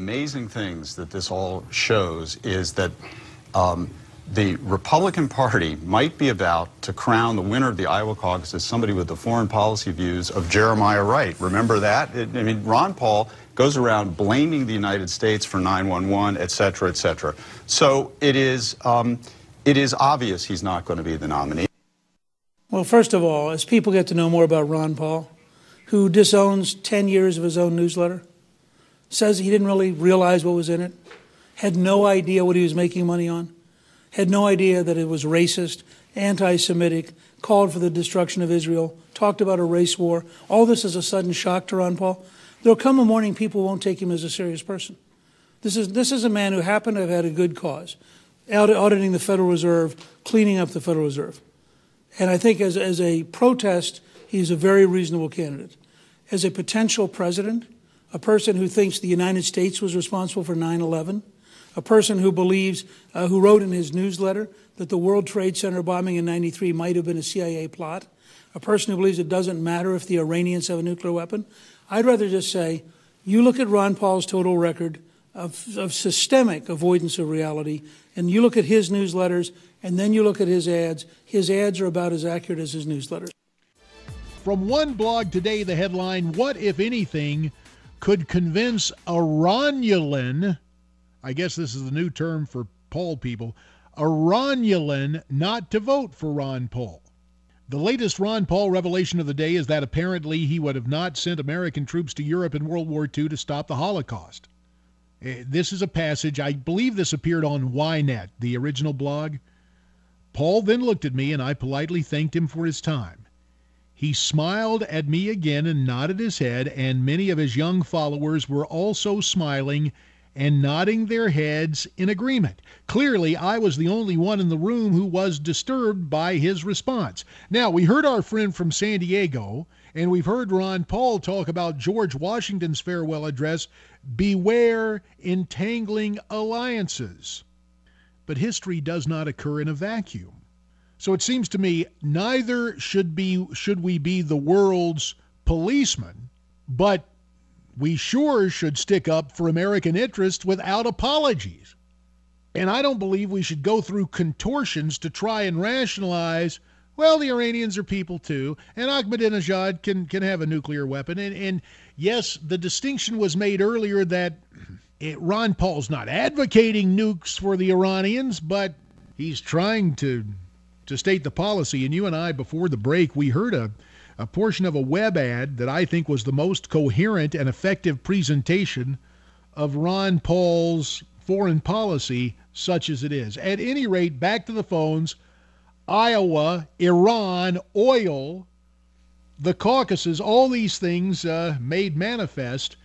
amazing things that this all shows is that the Republican Party might be about to crown the winner of the Iowa caucus as somebody with the foreign policy views of Jeremiah Wright. Remember that? I mean, Ron Paul goes around blaming the United States for 9/11, et cetera, et cetera. So it is obvious he's not going to be the nominee. Well, first of all, as people get to know more about Ron Paul, who disowns 10 years of his own newsletter, says he didn't really realize what was in it, had no idea what he was making money on, had no idea that it was racist, anti-Semitic, called for the destruction of Israel, talked about a race war. All this is a sudden shock to Ron Paul. There'll come a morning people won't take him as a serious person. This is a man who happened to have had a good cause, auditing the Federal Reserve, cleaning up the Federal Reserve. And I think as a protest, he's a very reasonable candidate. As a potential president, a person who thinks the United States was responsible for 9/11, a person who believes, who wrote in his newsletter that the World Trade Center bombing in '93 might have been a CIA plot, a person who believes it doesn't matter if the Iranians have a nuclear weapon. I'd rather just say, you look at Ron Paul's total record of systemic avoidance of reality, and you look at his newsletters, and then you look at his ads. His ads are about as accurate as his newsletters. From one blog today, the headline, what, if anything, could convince a Romulan, I guess this is the new term for Paul people, a Romulan not to vote for Ron Paul. The latest Ron Paul revelation of the day is that apparently he would have not sent American troops to Europe in World War II to stop the Holocaust. This is a passage, I believe this appeared on Ynet, the original blog. Paul then looked at me and I politely thanked him for his time. He smiled at me again and nodded his head, and many of his young followers were also smiling and nodding their heads in agreement. Clearly, I was the only one in the room who was disturbed by his response. Now, we heard our friend from San Diego, and we've heard Ron Paul talk about George Washington's farewell address, beware entangling alliances. But history does not occur in a vacuum. So it seems to me neither should we be the world's policeman, but we sure should stick up for American interests without apologies. And I don't believe we should go through contortions to try and rationalize, well, the Iranians are people too, and Ahmadinejad can have a nuclear weapon. And yes, the distinction was made earlier that Ron Paul's not advocating nukes for the Iranians, but he's trying to state the policy. And you and I, before the break, we heard a portion of a web ad that I think was the most coherent and effective presentation of Ron Paul's foreign policy, such as it is. At any rate, back to the phones. Iowa, Iran, oil, the Caucasus, all these things made manifest